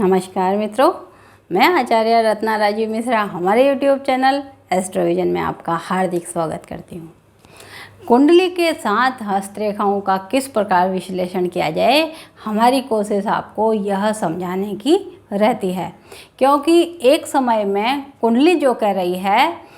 नमस्कार मित्रों, मैं आचार्य रत्ना राजीव मिश्रा हमारे YouTube चैनल एस्ट्रोविजन में आपका हार्दिक स्वागत करती हूँ। कुंडली के साथ हस्तरेखाओं का किस प्रकार विश्लेषण किया जाए, हमारी कोशिश आपको यह समझाने की रहती है, क्योंकि एक समय में कुंडली जो कह रही है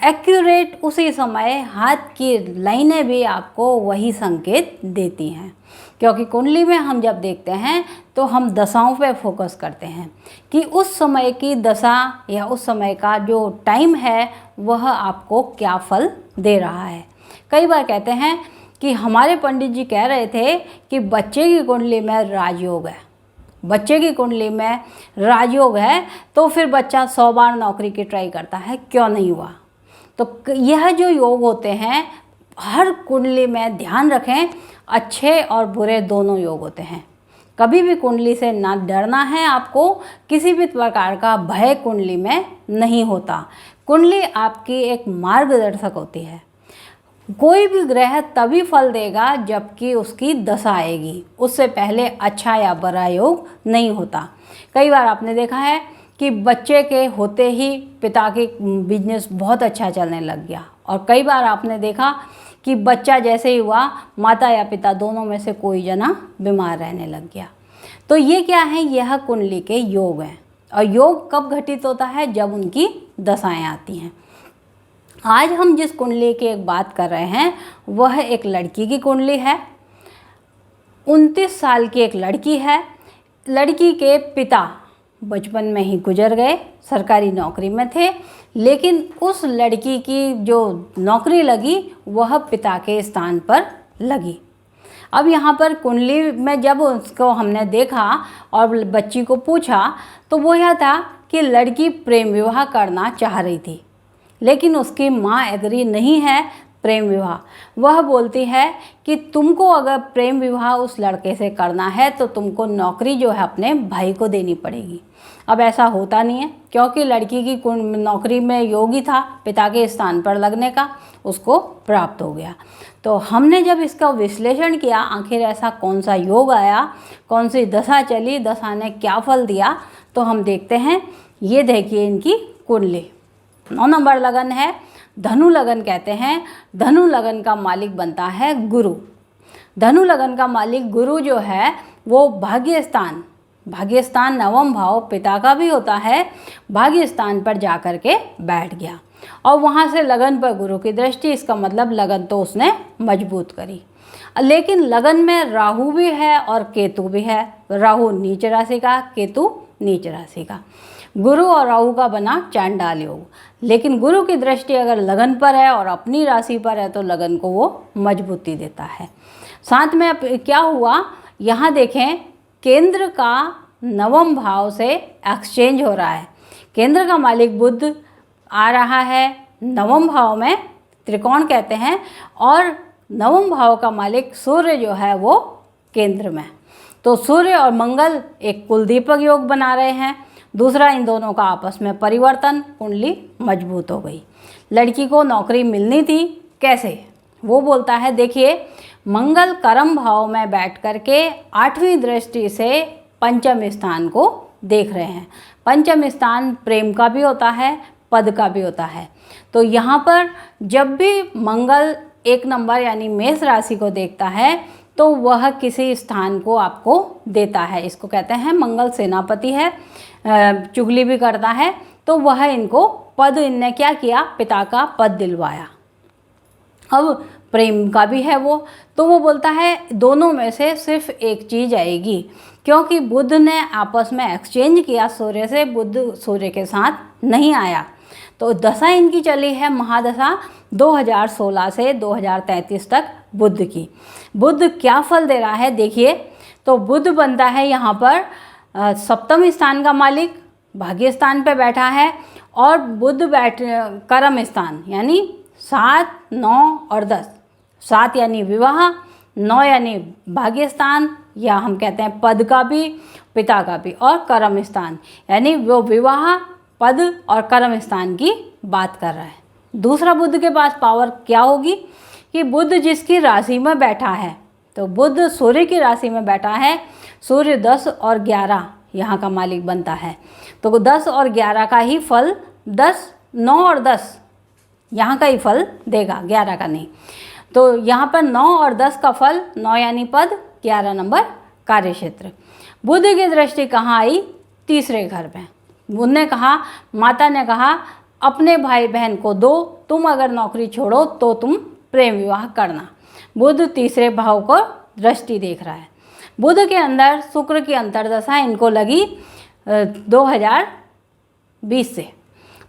एक्यूरेट उसी समय हाथ की लाइनें भी आपको वही संकेत देती हैं। क्योंकि कुंडली में हम जब देखते हैं तो हम दशाओं पे फोकस करते हैं कि उस समय की दशा या उस समय का जो टाइम है वह आपको क्या फल दे रहा है। कई बार कहते हैं कि हमारे पंडित जी कह रहे थे कि बच्चे की कुंडली में राजयोग है, बच्चे की कुंडली में राजयोग है तो फिर बच्चा 100 बार नौकरी की ट्राई करता है, क्यों नहीं हुआ। तो यह जो योग होते हैं हर कुंडली में ध्यान रखें, अच्छे और बुरे दोनों योग होते हैं। कभी भी कुंडली से ना डरना है आपको, किसी भी प्रकार का भय कुंडली में नहीं होता। कुंडली आपकी एक मार्गदर्शक होती है। कोई भी ग्रह तभी फल देगा जबकि उसकी दशा आएगी, उससे पहले अच्छा या बुरा योग नहीं होता। कई बार आपने देखा है कि बच्चे के होते ही पिता की बिजनेस बहुत अच्छा चलने लग गया, और कई बार आपने देखा कि बच्चा जैसे ही हुआ माता या पिता दोनों में से कोई जना बीमार रहने लग गया। तो ये क्या है, यह कुंडली के योग हैं। और योग कब घटित होता है, जब उनकी दशाएं आती हैं। आज हम जिस कुंडली की एक बात कर रहे हैं वह एक लड़की की कुंडली है। 29 साल की एक लड़की है। लड़की के पिता बचपन में ही गुजर गए, सरकारी नौकरी में थे, लेकिन उस लड़की की जो नौकरी लगी वह पिता के स्थान पर लगी। अब यहाँ पर कुंडली में जब उसको हमने देखा और बच्ची को पूछा तो वो यह था कि लड़की प्रेम विवाह करना चाह रही थी, लेकिन उसकी माँ एग्री नहीं है प्रेम विवाह। वह बोलती है कि तुमको अगर प्रेम विवाह उस लड़के से करना है तो तुमको नौकरी जो है अपने भाई को देनी पड़ेगी। अब ऐसा होता नहीं है, क्योंकि लड़की की नौकरी में योग ही था पिता के स्थान पर लगने का, उसको प्राप्त हो गया। तो हमने जब इसका विश्लेषण किया आखिर ऐसा कौन सा योग आया, कौन सी दशा चली, दशा ने क्या फल दिया, तो हम देखते हैं। ये देखिए इनकी कुंडली। 9 नंबर लगन है, धनु लगन कहते हैं। धनु लगन का मालिक बनता है गुरु। धनु लगन का मालिक गुरु जो है वो भाग्य स्थान 9वां भाव पिता का भी होता है, भाग्य स्थान पर जा कर के बैठ गया और वहाँ से लगन पर गुरु की दृष्टि, इसका मतलब लगन तो उसने मजबूत करी। लेकिन लगन में राहु भी है और केतु भी है। राहु नीच राशि का, केतु नीच राशि का। गुरु और राहु का बना चांडाल योग। लेकिन गुरु की दृष्टि अगर लगन पर है और अपनी राशि पर है तो लगन को वो मजबूती देता है। साथ में क्या हुआ, यहाँ देखें केंद्र का 9वां भाव से एक्सचेंज हो रहा है। केंद्र का मालिक बुध आ रहा है 9वां भाव में, त्रिकोण कहते हैं, और 9वां भाव का मालिक सूर्य जो है वो केंद्र में। तो सूर्य और मंगल एक कुलदीपक योग बना रहे हैं। दूसरा, इन दोनों का आपस में परिवर्तन, कुंडली मजबूत हो गई। लड़की को नौकरी मिलनी थी, कैसे, वो बोलता है देखिए मंगल कर्म भाव में बैठ करके 8वीं दृष्टि से पंचम स्थान को देख रहे हैं। पंचम स्थान प्रेम का भी होता है, पद का भी होता है। तो यहाँ पर जब भी मंगल 1 नंबर यानी मेष राशि को देखता है तो वह किसी स्थान को आपको देता है। इसको कहते हैं मंगल सेनापति है, चुगली भी करता है, तो वह इनको पद, इनने क्या किया, पिता का पद दिलवाया। अब प्रेम का भी है वो, तो वो बोलता है दोनों में से सिर्फ एक चीज़ आएगी, क्योंकि बुध ने आपस में एक्सचेंज किया सूर्य से, बुध सूर्य के साथ नहीं आया। तो दशा इनकी चली है महादशा 2016 से 2033 तक बुध की। बुध क्या फल दे रहा है देखिए, तो बुध बनता है यहाँ पर 7वें स्थान का मालिक, भाग्य स्थान पे बैठा है, और बुध कर्म स्थान यानी 7, 9 और 10। 7 यानी विवाह, 9 यानी भाग्य स्थान, या हम कहते हैं पद का भी, पिता का भी, और कर्म स्थान यानी वो विवाह, पद और कर्म स्थान की बात कर रहा है। दूसरा, बुध के पास पावर क्या होगी कि बुध जिसकी राशि में बैठा है, तो बुध सूर्य की राशि में बैठा है। सूर्य 10 और 11 यहाँ का मालिक बनता है। तो 10 और 11 का ही फल 10, 9 और 10 यहाँ का ही फल देगा, 11 का नहीं। तो यहाँ पर 9 और 10 का फल, 9 यानी पद, 11 नंबर कार्यक्षेत्र। बुध की दृष्टि कहाँ आई? तीसरे घर में। बुध ने कहा, माता ने कहा अपने भाई बहन को दो, तुम अगर नौकरी छोड़ो तो तुम प्रेम विवाह करना। बुध तीसरे भाव को दृष्टि देख रहा है। बुध के अंदर शुक्र की अंतर्दशा इनको लगी 2020 से।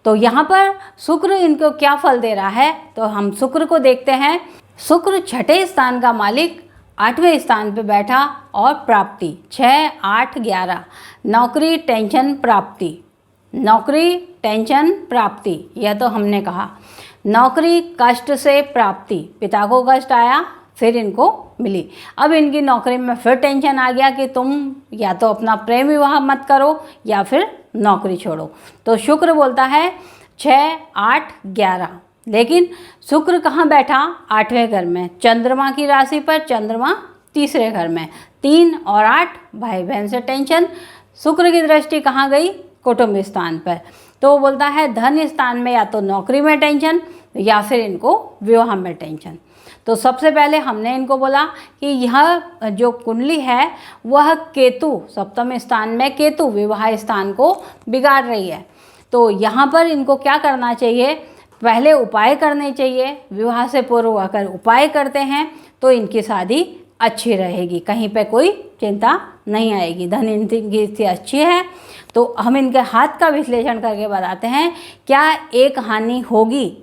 तो यहाँ पर शुक्र इनको क्या फल दे रहा है, तो हम शुक्र को देखते हैं। शुक्र छठे स्थान का मालिक 8वें स्थान पे बैठा और प्राप्ति 6, 8, 11, नौकरी, टेंशन, प्राप्ति, नौकरी, टेंशन, प्राप्ति। यह तो हमने कहा नौकरी कष्ट से प्राप्ति, पिता को कष्ट आया फिर इनको मिली। अब इनकी नौकरी में फिर टेंशन आ गया कि तुम या तो अपना प्रेम विवाह मत करो या फिर नौकरी छोड़ो। तो शुक्र बोलता है 6, 8, 11, लेकिन शुक्र कहाँ बैठा? 8वें घर में, चंद्रमा की राशि पर, चंद्रमा तीसरे घर में। 3 और 8 भाई बहन से टेंशन। शुक्र की दृष्टि कहाँ गई? कुटुंब स्थान पर। तो वो बोलता है धन स्थान में या तो नौकरी में टेंशन या फिर इनको विवाह में टेंशन। तो सबसे पहले हमने इनको बोला कि यह जो कुंडली है वह केतु, सप्तम स्थान में केतु विवाह स्थान को बिगाड़ रही है। तो यहाँ पर इनको क्या करना चाहिए? पहले उपाय करने चाहिए। विवाह से पूर्व अगर उपाय करते हैं तो इनकी शादी अच्छी रहेगी, कहीं पे कोई चिंता नहीं आएगी। धन इनकी स्थिति अच्छी है। तो हम इनके हाथ का विश्लेषण करके बताते हैं क्या एक हानि होगी।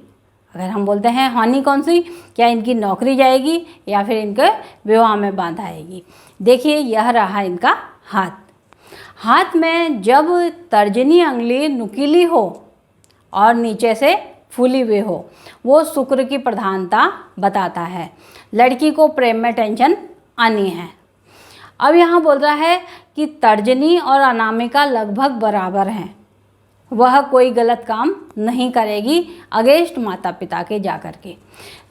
अगर हम बोलते हैं हानि कौन सी, क्या इनकी नौकरी जाएगी या फिर इनके विवाह में बाधा आएगी। देखिए यह रहा इनका हाथ। हाथ में जब तर्जनी अंगुली नुकीली हो और नीचे से फूली हुई हो, वो शुक्र की प्रधानता बताता है। लड़की को प्रेम में टेंशन आनी है। अब यहाँ बोल रहा है कि तर्जनी और अनामिका लगभग बराबर हैं, वह कोई गलत काम नहीं करेगी अगेंस्ट माता पिता के जाकर के।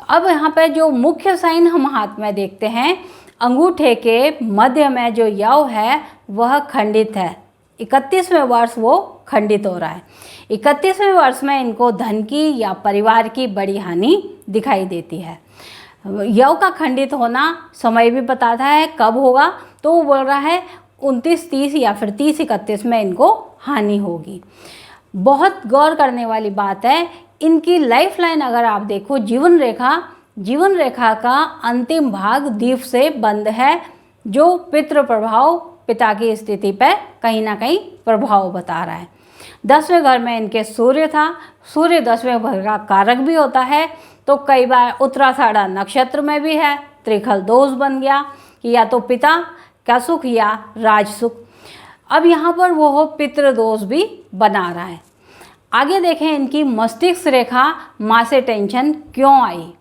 अब यहाँ पे जो मुख्य साइन हम हाथ में देखते हैं, अंगूठे के मध्य में जो यव है वह खंडित है। 31वें वर्ष वो खंडित हो रहा है। 31वें वर्ष में इनको धन की या परिवार की बड़ी हानि दिखाई देती है। यव का खंडित होना समय भी बताता है कब होगा, तो वो बोल रहा है 29, 30 या फिर 30, 31 में इनको हानि होगी। बहुत गौर करने वाली बात है, इनकी लाइफ लाइन अगर आप देखो, जीवन रेखा का अंतिम भाग दीप से बंद है, जो पितृ प्रभाव, पिता की स्थिति पर कहीं ना कहीं प्रभाव बता रहा है। 10वें घर में इनके सूर्य था। सूर्य 10वें घर का कारक भी होता है। तो कई बार उत्तराषाढ़ा नक्षत्र में भी है, त्रिखल दोष बन गया कि या तो पिता का सुख या राज सुख। अब यहाँ पर वो पितृ दोष भी बना रहा है। आगे देखें इनकी मस्तिष्क रेखा माँ से टेंशन क्यों आई,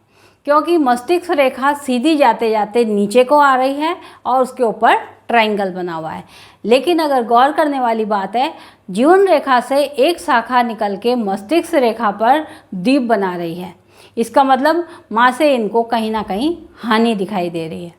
क्योंकि मस्तिष्क रेखा सीधी जाते जाते नीचे को आ रही है और उसके ऊपर ट्रायंगल बना हुआ है। लेकिन अगर गौर करने वाली बात है, जीवन रेखा से एक शाखा निकल के मस्तिष्क रेखा पर दीप बना रही है। इसका मतलब माँ से इनको कहीं ना कहीं हानि दिखाई दे रही है।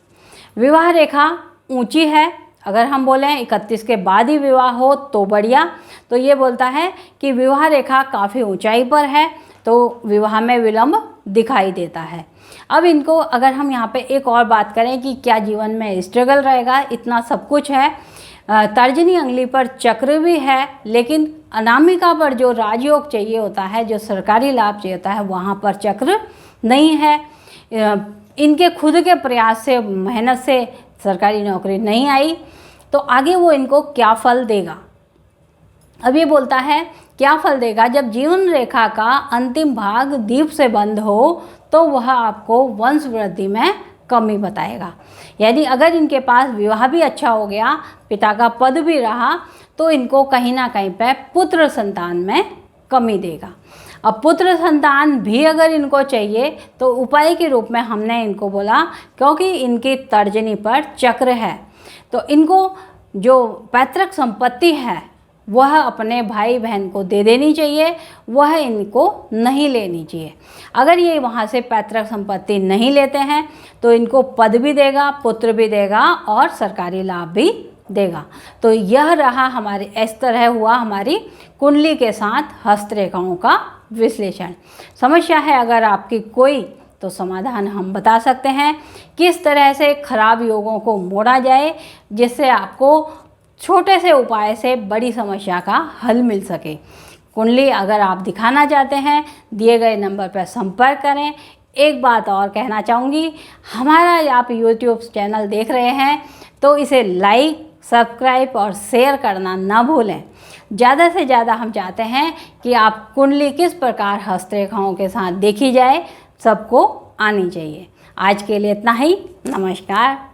विवाह रेखा ऊंची है। अगर हम बोलें 31 के बाद ही विवाह हो तो बढ़िया। तो ये बोलता है कि विवाह रेखा काफ़ी ऊंचाई पर है, तो विवाह में विलंब दिखाई देता है। अब इनको अगर हम यहाँ पे एक और बात करें कि क्या जीवन में स्ट्रगल रहेगा, इतना सब कुछ है। तर्जनी अंगुली पर चक्र भी है, लेकिन अनामिका पर जो राजयोग चाहिए होता है, जो सरकारी लाभ चाहिए होता है, वहाँ पर चक्र नहीं है। इनके खुद के प्रयास से, मेहनत से सरकारी नौकरी नहीं आई, तो आगे वो इनको क्या फल देगा। अब ये बोलता है क्या फल देगा, जब जीवन रेखा का अंतिम भाग दीप से बंद हो तो वह आपको वंश वृद्धि में कमी बताएगा। यानी अगर इनके पास विवाह भी अच्छा हो गया, पिता का पद भी रहा, तो इनको कहीं ना कहीं पे पुत्र संतान में कमी देगा। अब पुत्र संतान भी अगर इनको चाहिए तो उपाय के रूप में हमने इनको बोला, क्योंकि इनकी तर्जनी पर चक्र है, तो इनको जो पैतृक संपत्ति है वह अपने भाई बहन को दे देनी चाहिए, वह इनको नहीं लेनी चाहिए। अगर ये वहाँ से पैतृक संपत्ति नहीं लेते हैं तो इनको पद भी देगा, पुत्र भी देगा और सरकारी लाभ भी देगा। तो यह रहा हमारे, इस तरह हुआ हमारी कुंडली के साथ हस्तरेखाओं का विश्लेषण। समस्या है अगर आपकी कोई, तो समाधान हम बता सकते हैं। किस तरह से खराब योगों को मोड़ा जाए जिससे आपको छोटे से उपाय से बड़ी समस्या का हल मिल सके। कुंडली अगर आप दिखाना चाहते हैं, दिए गए नंबर पर संपर्क करें। एक बात और कहना चाहूँगी, हमारा आप यूट्यूब चैनल देख रहे हैं तो इसे लाइक, सब्सक्राइब और शेयर करना ना भूलें। ज़्यादा से ज़्यादा हम चाहते हैं कि आप कुंडली किस प्रकार हस्तरेखाओं के साथ देखी जाए सबको आनी चाहिए। आज के लिए इतना ही। नमस्कार।